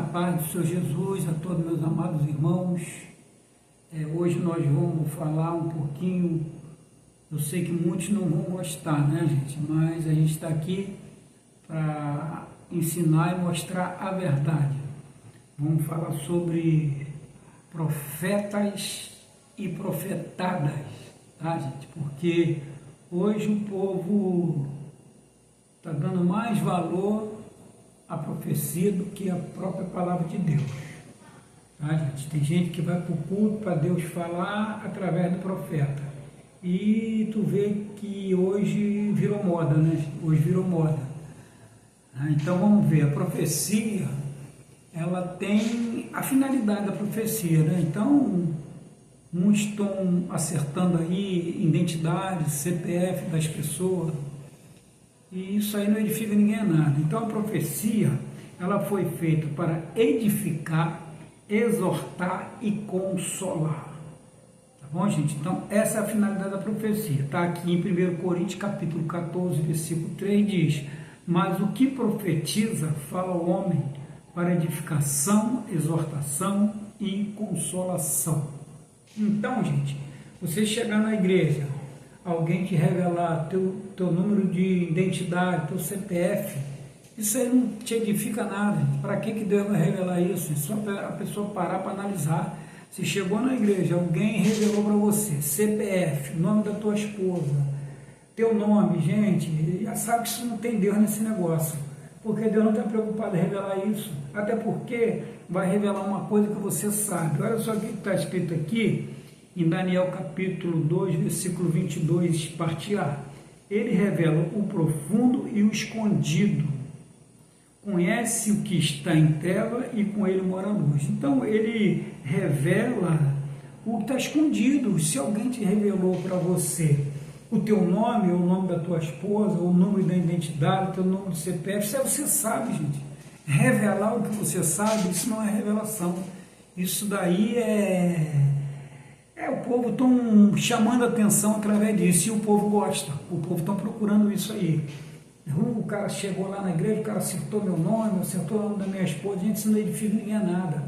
paz do Senhor Jesus, a todos meus amados irmãos. Hoje nós vamos falar um pouquinho, eu sei que muitos não vão gostar, né, gente? Mas a gente está aqui para ensinar e mostrar a verdade. Vamos falar sobre profetas e profetadas, tá, gente? Porque hoje o povo está dando mais valor a profecia do que a própria palavra de Deus. Tá, gente? Tem gente que vai para o culto para Deus falar através do profeta. E tu vê que hoje virou moda, né? Hoje virou moda. Então vamos ver, a profecia, ela tem a finalidade da profecia, né? Então, muitos estão acertando aí identidade, CPF das pessoas, e isso aí não edifica ninguém a nada. Então a profecia, ela foi feita para edificar, exortar e consolar. Tá bom, gente? Então essa é a finalidade da profecia. Está aqui em 1 Coríntios capítulo 14, versículo 3, diz: mas o que profetiza fala ao homem para edificação, exortação e consolação. Então, gente, você chegar na igreja, alguém te revelar teu número de identidade, teu CPF, isso aí não te edifica nada. Para que Deus vai revelar isso? É só a pessoa parar para analisar. Se chegou na igreja, alguém revelou para você CPF, nome da tua esposa, teu nome, gente, já sabe que isso não tem Deus nesse negócio, porque Deus não está preocupado em revelar isso, até porque vai revelar uma coisa que você sabe. Olha só o que está escrito aqui, em Daniel capítulo 2, versículo 22, parte A. Ele revela o profundo e o escondido, conhece o que está em treva e com ele mora a luz. Então ele revela o que está escondido. Se alguém te revelou para você o teu nome, ou o nome da tua esposa, ou o número da identidade, o teu número do CPF, isso aí você sabe, gente. Revelar o que você sabe, isso não é revelação. Isso daí o povo estão chamando a atenção através disso, e o povo gosta, o povo está procurando isso aí. O cara chegou lá na igreja, o cara acertou meu nome, acertou o nome da minha esposa, gente, isso não edifica ninguém a nada.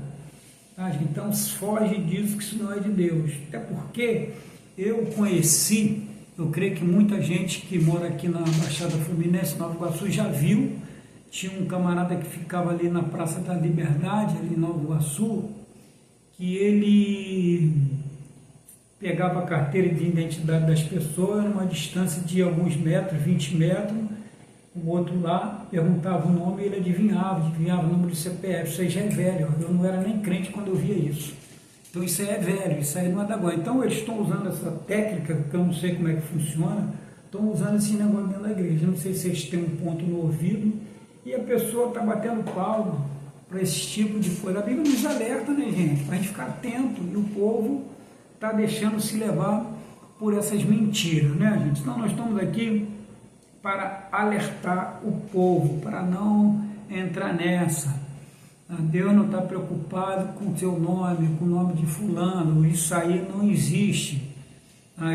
Tá? Então foge disso, que isso não é de Deus. Até porque eu conheci, eu creio que muita gente que mora aqui na Baixada Fluminense, Nova Iguaçu, já viu. Tinha um camarada que ficava ali na Praça da Liberdade, ali em Nova Iguaçu, que ele pegava a carteira de identidade das pessoas numa distância de alguns metros, 20 metros, o outro lá perguntava o nome e ele adivinhava o número de CPF. Isso aí já é velho, eu não era nem crente quando eu via isso. Então isso aí é velho, isso aí não é da agora. Então eles estão usando essa técnica, que eu não sei como é que funciona, estão usando esse negócio dentro da igreja. Eu não sei se eles têm um ponto no ouvido e a pessoa está batendo palma para esse tipo de coisa. A Bíblia nos alerta, né, gente? Para a gente ficar atento, e o povo está deixando se levar por essas mentiras, né, gente? Então nós estamos aqui para alertar o povo, para não entrar nessa. Deus não está preocupado com o teu nome, com o nome de fulano, isso aí não existe.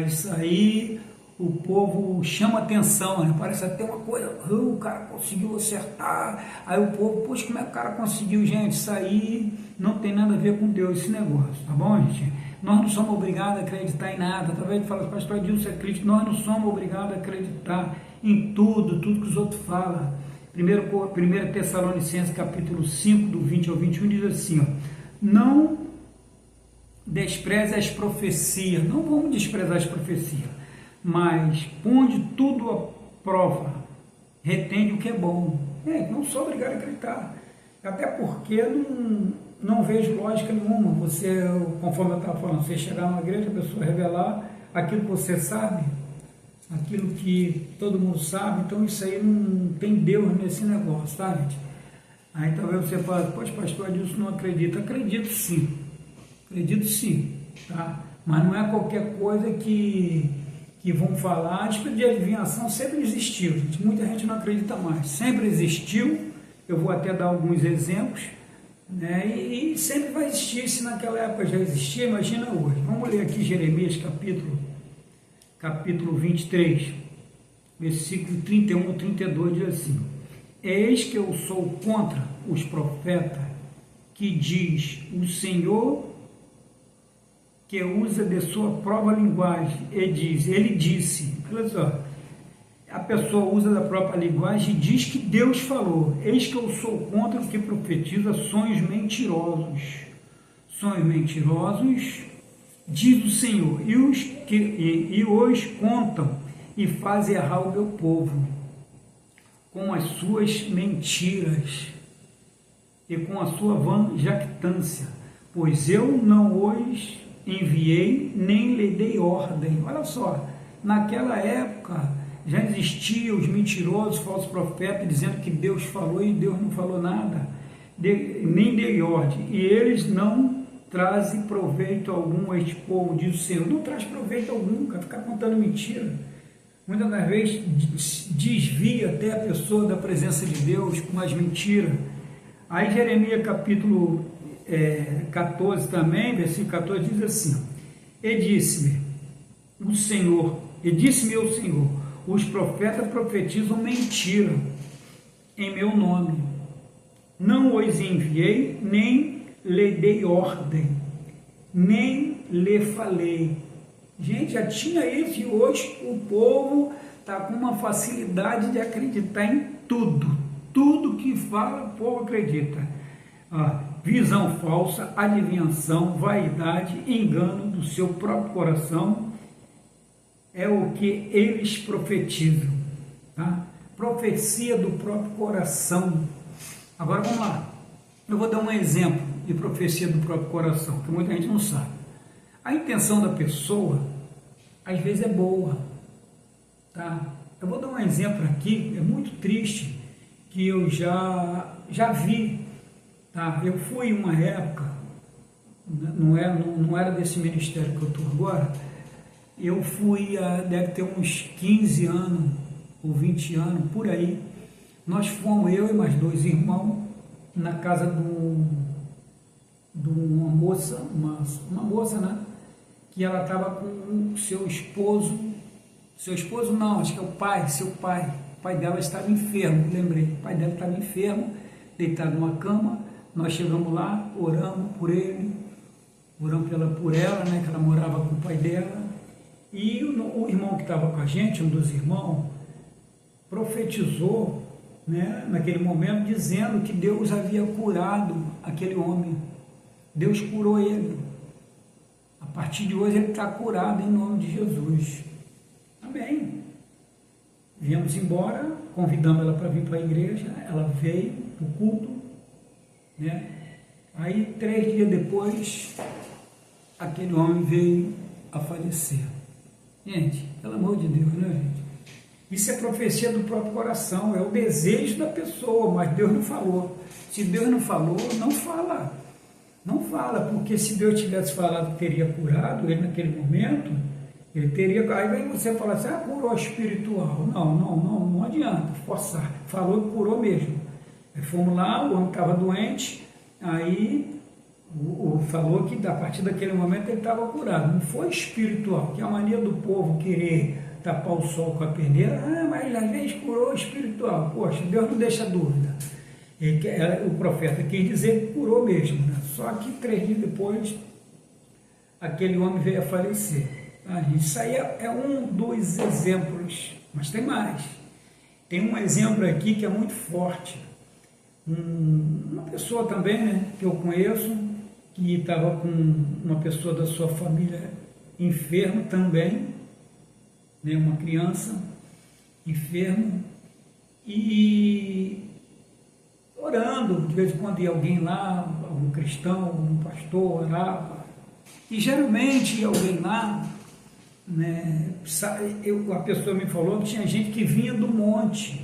Isso aí o povo chama atenção, né? Parece até uma coisa, o cara conseguiu acertar, aí o povo, poxa, como é que o cara conseguiu? Gente, isso aí não tem nada a ver com Deus, esse negócio, tá bom, gente? Nós não somos obrigados a acreditar em nada. Através de falar, pastor Adilson é crítico, nós não somos obrigados a acreditar em tudo que os outros falam. 1 Tessalonicenses capítulo 5, do 20 ao 21, diz assim, ó: não despreze as profecias, não vamos desprezar as profecias, mas ponde tudo à prova, retende o que é bom. Não sou obrigado a acreditar, até porque não vejo lógica nenhuma. Você, conforme eu estava falando, você chegar numa igreja, a pessoa revelar aquilo que você sabe, aquilo que todo mundo sabe. Então isso aí não tem Deus nesse negócio, tá, gente? Aí talvez você fale, poxa, pastor Adilson, não acredita. Acredito sim, tá? Mas não é qualquer coisa que vão falar. Tipo de adivinhação sempre existiu, gente. Muita gente não acredita mais, sempre existiu. Eu vou até dar alguns exemplos, né? E sempre vai existir. Se naquela época já existia, imagina hoje. Vamos ler aqui Jeremias capítulo 23, versículo 31 ao 32, diz assim: eis que eu sou contra os profetas que diz o Senhor, que usa de sua própria linguagem, ele disse, olha só, a pessoa usa da própria linguagem e diz que Deus falou, eis que eu sou contra o que profetiza sonhos mentirosos. Sonhos mentirosos, diz o Senhor, e os contam e fazem errar o meu povo com as suas mentiras e com a sua vã jactância, pois eu não os enviei nem lhe dei ordem. Olha só, naquela época já existiam os mentirosos, falsos profetas, dizendo que Deus falou e Deus não falou nada, nem deu ordem, e eles não trazem proveito algum a este povo, diz o Senhor. Não traz proveito algum, quer ficar contando mentira. Muitas das vezes desvia até a pessoa da presença de Deus com as mentiras. Aí Jeremias capítulo 14 também, versículo 14, diz assim: E disse-me o Senhor, os profetas profetizam mentira em meu nome. Não os enviei, nem lhe dei ordem, nem lhe falei. Gente, já tinha isso e hoje o povo está com uma facilidade de acreditar em tudo. Tudo que fala, o povo acredita. Visão falsa, adivinhação, vaidade, engano do seu próprio coração é o que eles profetizam. Tá? Profecia do próprio coração. Agora vamos lá. Eu vou dar um exemplo de profecia do próprio coração, que muita gente não sabe. A intenção da pessoa, às vezes, é boa. Tá? Eu vou dar um exemplo aqui, é muito triste, que eu já vi. Tá? Eu fui uma época, não era desse ministério que eu estou agora, eu fui, deve ter uns 15 anos, ou 20 anos, por aí. Nós fomos, eu e mais 2 irmãos, na casa de uma moça, né? Que ela estava com seu esposo não, acho que é o pai, seu pai. O pai dela estava enfermo, lembrei. O pai dela estava enfermo, deitado numa cama. Nós chegamos lá, oramos por ele, oramos por ela, né? Que ela morava com o pai dela. E o irmão que estava com a gente, um dos irmãos, profetizou, né, naquele momento, dizendo que Deus havia curado aquele homem. Deus curou ele. A partir de hoje ele está curado em nome de Jesus. Amém. Viemos embora, convidamos ela para vir para a igreja, ela veio para o culto, né? Aí 3 dias depois, aquele homem veio a falecer. Gente, pelo amor de Deus, né, gente? Isso é profecia do próprio coração, é o desejo da pessoa, mas Deus não falou. Se Deus não falou, não fala. Não fala, porque se Deus tivesse falado que teria curado ele naquele momento, ele teria. Aí vem você falar assim: curou espiritual. Não adianta forçar. Falou que curou mesmo. Aí fomos lá, o homem estava doente, aí falou que a partir daquele momento ele estava curado. Não foi espiritual, que é a mania do povo querer tapar o sol com a peneira. Mas às vezes curou espiritual. Poxa, Deus não deixa dúvida. O profeta quis dizer que curou mesmo, né? Só que 3 dias depois aquele homem veio a falecer. Isso aí é um dos exemplos, mas tem mais. Tem um exemplo aqui que é muito forte. Uma pessoa também, né, que eu conheço, que estava com uma pessoa da sua família enferma também, né, uma criança enferma, e orando, de vez em quando ia alguém lá, algum cristão, algum pastor, orava, e geralmente ia alguém lá, né, a pessoa me falou que tinha gente que vinha do monte,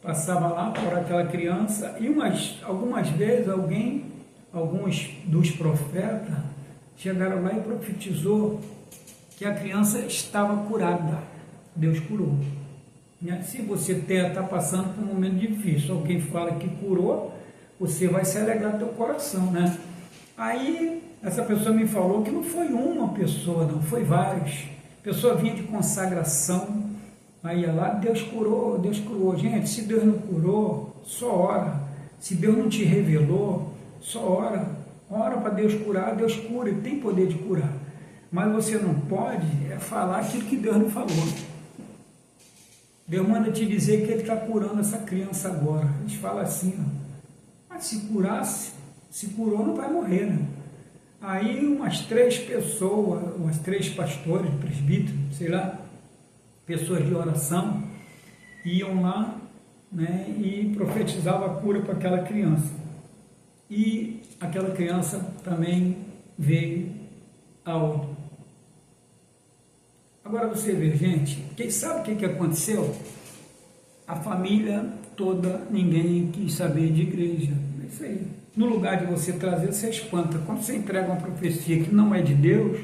passava lá por aquela criança, e algumas vezes alguns dos profetas chegaram lá e profetizou que a criança estava curada, Deus curou. Se você está passando por um momento difícil, alguém fala que curou, você vai se alegrar do teu coração, né? Aí, essa pessoa me falou que não foi uma pessoa, não, foi vários. A pessoa vinha de consagração, aí ia lá, Deus curou. Gente, se Deus não curou, só ora. Se Deus não te revelou, só ora. Ora para Deus curar, Deus cura, Ele tem poder de curar. Mas você não pode falar aquilo que Deus não falou. Deus manda te dizer que Ele está curando essa criança agora. A gente fala assim, ó, mas se curasse, se curou não vai morrer, né? Aí umas 3 pessoas, umas 3 pastores, presbíteros, sei lá, pessoas de oração, iam lá, né, e profetizavam a cura para aquela criança. E aquela criança também veio a óbito. Agora você vê, gente, quem sabe o que aconteceu? A família toda, ninguém quis saber de igreja. É isso aí. No lugar de você trazer, você espanta. Quando você entrega uma profecia que não é de Deus,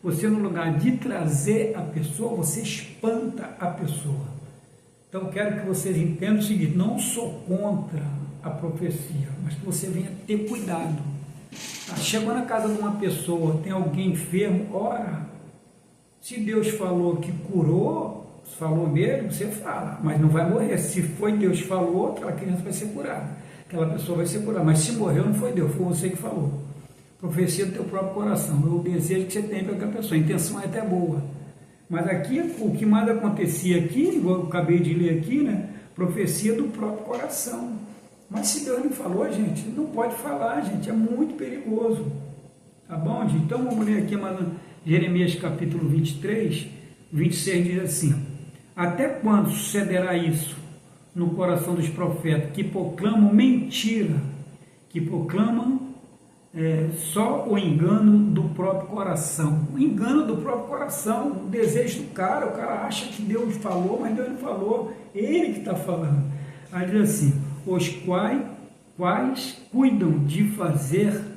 você, no lugar de trazer a pessoa, você espanta a pessoa. Então, quero que vocês entendam o seguinte: não sou contra a profecia, mas que você venha ter cuidado. Chegou na casa de uma pessoa, tem alguém enfermo, ora. Se Deus falou que curou, falou mesmo, você fala, mas não vai morrer. Se foi Deus que falou, aquela criança vai ser curada, aquela pessoa vai ser curada. Mas se morreu, não foi Deus, foi você que falou. Profecia do teu próprio coração, o desejo que você tem para aquela pessoa, a intenção é até boa. Mas aqui, o que mais acontecia aqui, igual eu acabei de ler aqui, né? Profecia do próprio coração. Mas se Deus não falou, gente, não pode falar, gente, é muito perigoso. Tá bom, gente? Então vamos ler aqui Jeremias capítulo 23, 26 diz assim: até quando sucederá isso no coração dos profetas que proclamam mentira, que proclamam só o engano do próprio coração? O engano do próprio coração, o desejo do cara, o cara acha que Deus falou, mas Deus não falou, ele que está falando. Aí diz assim: os quais cuidam de fazer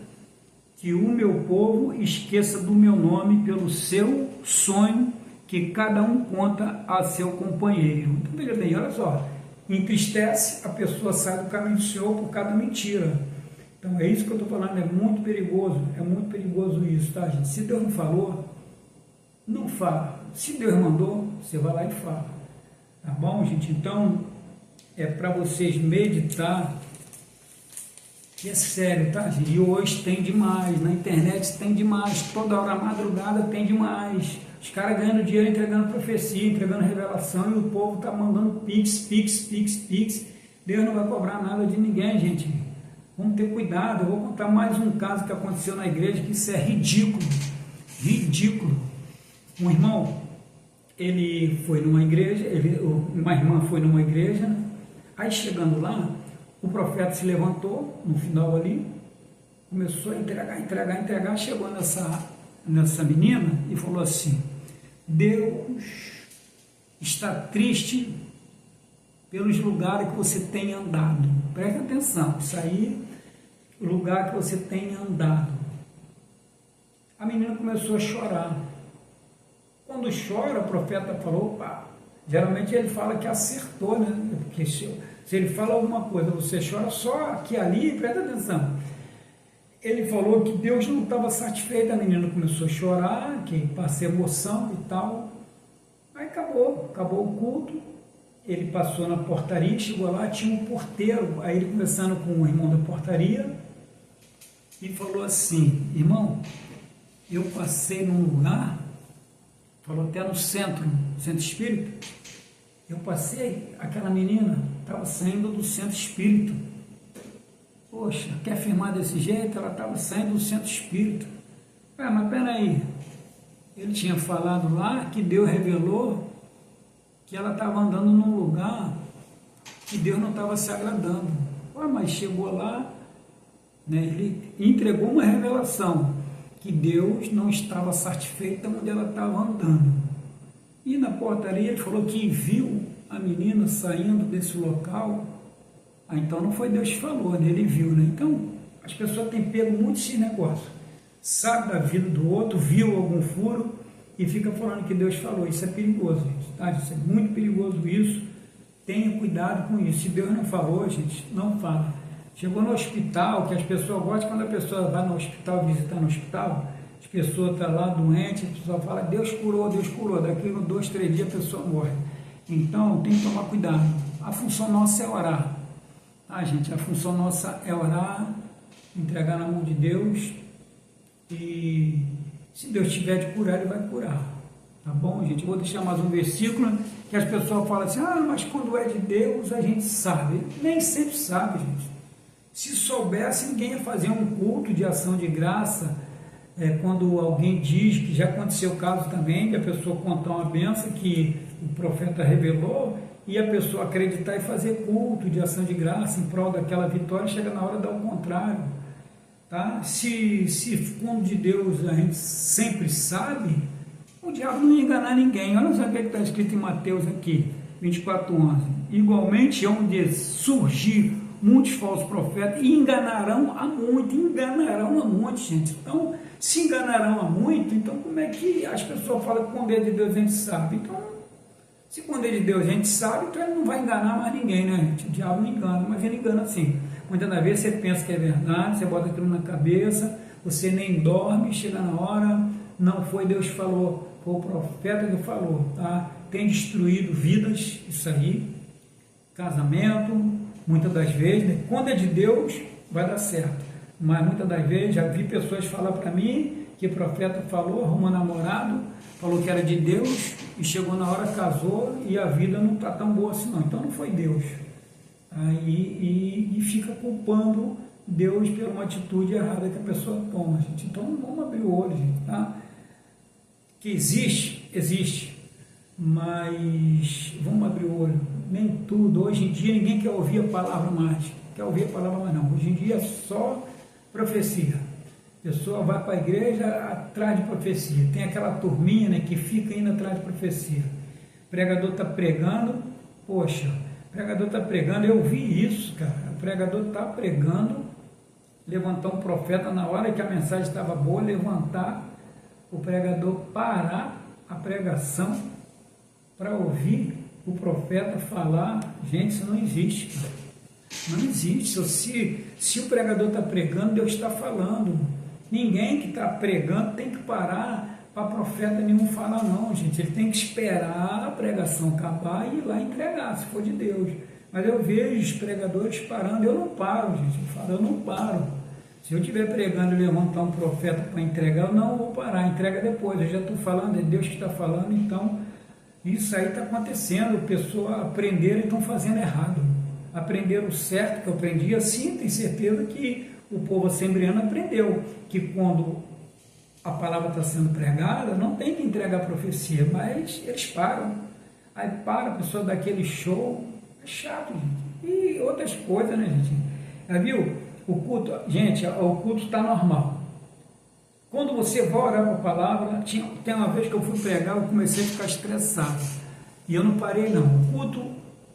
que o meu povo esqueça do meu nome pelo seu sonho que cada um conta a seu companheiro. Então veja bem, olha só, entristece, a pessoa sai do caminho do Senhor por cada mentira. Então é isso que eu estou falando, é muito perigoso isso, tá, gente? Se Deus não falou, não fala. Se Deus mandou, você vai lá e fala. Tá bom, gente? Então é para vocês meditar, que é sério, tá, gente? E hoje tem demais, na internet tem demais, toda hora madrugada tem demais. Os caras ganhando dinheiro, entregando profecia, entregando revelação, e o povo está mandando pix. Deus não vai cobrar nada de ninguém, gente. Vamos ter cuidado. Eu vou contar mais um caso que aconteceu na igreja, que isso é ridículo. Um irmão, ele foi numa igreja, uma irmã foi numa igreja, aí chegando lá, o profeta se levantou, no final ali, começou a entregar, chegou nessa menina e falou assim: Deus está triste pelos lugares que você tem andado. Presta atenção, isso aí, o lugar que você tem andado. A menina começou a chorar. Quando chora, o profeta falou: opa, geralmente ele fala que acertou, né? Porque se ele fala alguma coisa, você chora só aqui e ali, presta atenção. Ele falou que Deus não estava satisfeito, a menina começou a chorar, que passou emoção e tal. Aí acabou o culto, ele passou na portaria, chegou lá, tinha um porteiro, aí ele conversando com o irmão da portaria, e falou assim: irmão, eu passei num lugar, falou até no centro espírita, eu passei, aquela menina estava saindo do centro espírita. Poxa, quer afirmar desse jeito? Ela estava saindo do centro espírita. Mas peraí, ele tinha falado lá que Deus revelou que ela estava andando num lugar que Deus não estava se agradando. Mas chegou lá, né, ele entregou uma revelação que Deus não estava satisfeito onde ela estava andando. E na portaria ele falou que viu a menina saindo desse local. Então não foi Deus que falou, né? Ele viu, né? Então as pessoas têm pego muito esse negócio, sabe da vida do outro, viu algum furo e fica falando que Deus falou. Isso é perigoso, gente, tá? Isso é muito perigoso isso. Tenha cuidado com isso. Se Deus não falou, gente, não fala. Chegou no hospital, que as pessoas gostam quando a pessoa vai no hospital, visitar no hospital, as pessoas estão lá doentes, a pessoa fala: Deus curou, daqui a 2, 3 dias a pessoa morre. Então tem que tomar cuidado. A função nossa é orar. tá, gente? A função nossa é orar, entregar na mão de Deus, e se Deus tiver de curar, Ele vai curar, tá bom, gente? Eu vou deixar mais um versículo que as pessoas falam assim, mas quando é de Deus a gente sabe. Nem sempre sabe, gente. Se soubesse, ninguém ia fazer um culto de ação de graça, quando alguém diz, que já aconteceu o caso também, que a pessoa contar uma benção que o profeta revelou, e a pessoa acreditar e fazer culto de ação de graça em prol daquela vitória, chega na hora de dar o contrário. Tá? Se quando de Deus a gente sempre sabe, o diabo não ia enganar ninguém. Olha só o que está escrito em Mateus aqui, 24:11. Igualmente, onde surgir muitos falsos profetas, e enganarão a muito, gente. Então, se enganarão a muito, então como é que as pessoas falam que quando é de Deus a gente sabe? Então, se quando é de Deus a gente sabe, então ele não vai enganar mais ninguém, né, gente? O diabo não engana, mas ele engana assim. Muitas das vezes você pensa que é verdade, você bota aquilo na cabeça, você nem dorme, chega na hora, não foi Deus que falou, foi o profeta que falou, tá? Tem destruído vidas, isso aí, casamento, muitas das vezes, né? Quando é de Deus, vai dar certo, mas muitas das vezes, já vi pessoas falar para mim, que o profeta falou, arrumou namorado, falou que era de Deus, e chegou na hora, casou, e a vida não está tão boa assim não, então não foi Deus. E fica culpando Deus por uma atitude errada que a pessoa toma, gente. Então vamos abrir o olho, gente, tá? Que existe, mas vamos abrir o olho. Nem tudo, hoje em dia ninguém quer ouvir a palavra mais, não. Hoje em dia é só profecia. A pessoa vai para a igreja atrás de profecia. Tem aquela turminha, né, que fica indo atrás de profecia. O pregador está pregando, poxa, o pregador está pregando, eu vi isso, cara. O pregador está pregando, levantar um profeta na hora que a mensagem estava boa, levantar o pregador, parar a pregação para ouvir o profeta falar. Gente, isso não existe, cara. Não existe. Se o pregador está pregando, Deus está falando. Ninguém que está pregando tem que parar para profeta nenhum falar, não, gente. Ele tem que esperar a pregação acabar e ir lá entregar, se for de Deus. Mas eu vejo os pregadores parando, eu não paro, gente. Eu não paro. Se eu estiver pregando e levantar um profeta para entregar, eu não vou parar, entrega depois. Eu já estou falando, é Deus que está falando, então isso aí está acontecendo. Pessoas aprenderam e estão fazendo errado. Aprenderam o certo que eu aprendi, assim, tenho certeza que o povo assembleano aprendeu que quando a palavra está sendo pregada, não tem que entregar a profecia, mas eles param. Aí para a pessoa daquele show, é chato, gente. E outras coisas, né, gente? Já viu? O culto, gente, o culto está normal. Quando você vai orar para a palavra, tem uma vez que eu fui pregar, eu comecei a ficar estressado. E eu não parei, não. O culto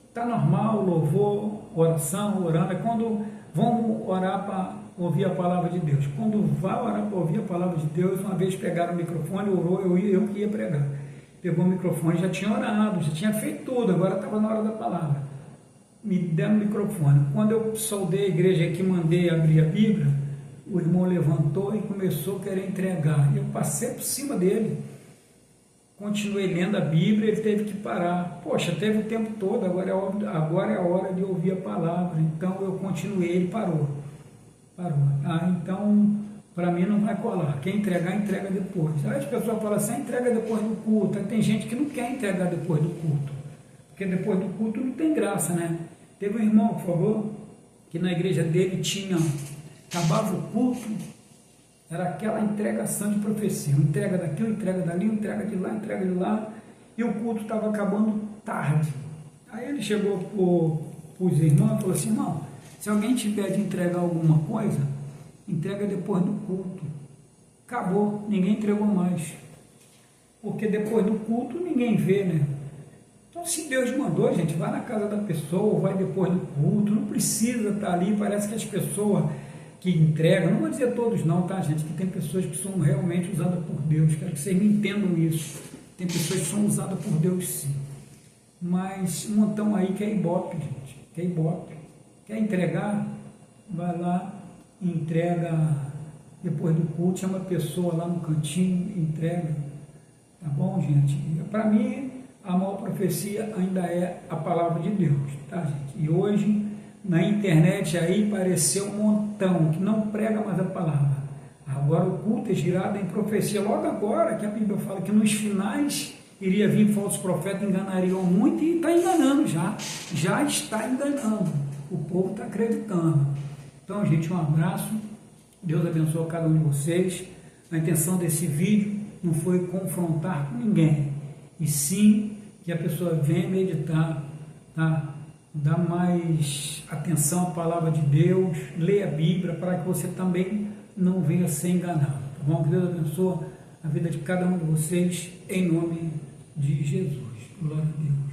está normal, louvor, oração, orando. É quando vamos orar para ouvir a palavra de Deus. Quando vai orar para ouvir a palavra de Deus, uma vez pegaram o microfone, orou, eu que ia pregar. Pegou o microfone, já tinha orado, já tinha feito tudo, agora estava na hora da palavra. Me deram o microfone. Quando eu saudei a igreja aqui, mandei abrir a Bíblia, o irmão levantou e começou a querer entregar. Eu passei por cima dele, continuei lendo a Bíblia, ele teve que parar. Poxa, teve o tempo todo, agora é a hora de ouvir a palavra. Então eu continuei, ele parou. Então, para mim não vai colar. Quem entregar, entrega depois. Aí as pessoas falam assim, entrega depois do culto. Aí tem gente que não quer entregar depois do culto, porque depois do culto não tem graça, né? Teve um irmão, por favor, que na igreja dele acabava o culto, era aquela entregação de profecia, entrega daquilo, entrega dali, entrega de lá, e o culto estava acabando tarde. Aí ele chegou para os irmãos e falou assim, irmão, se alguém tiver de entregar alguma coisa, entrega depois do culto. Acabou, ninguém entregou mais, porque depois do culto ninguém vê, né? Então, se Deus mandou, gente, vai na casa da pessoa, vai depois do culto, não precisa estar ali. Parece que as pessoas que entregam, não vou dizer todos não, tá, gente, que tem pessoas que são realmente usadas por Deus, quero que vocês me entendam isso. Tem pessoas que são usadas por Deus, sim, mas um montão aí que é ibope, gente, que é ibope. Quer entregar? Vai lá, entrega depois do culto, chama a pessoa lá no cantinho, entrega, tá bom, gente? Para mim, a maior profecia ainda é a palavra de Deus, tá, gente? E hoje na internet aí apareceu um montão que não prega mais a palavra. Agora o culto é girado em profecia. Logo agora que a Bíblia fala que nos finais iria vir falsos profetas, enganariam muito, e está enganando já está enganando. O povo está acreditando. Então, gente, um abraço. Deus abençoe cada um de vocês. A intenção desse vídeo não foi confrontar com ninguém, e sim que a pessoa venha meditar, tá? Dar mais atenção à palavra de Deus, leia a Bíblia, para que você também não venha ser enganado, tá bom? Que Deus abençoe a vida de cada um de vocês, em nome de Jesus. Glória a Deus.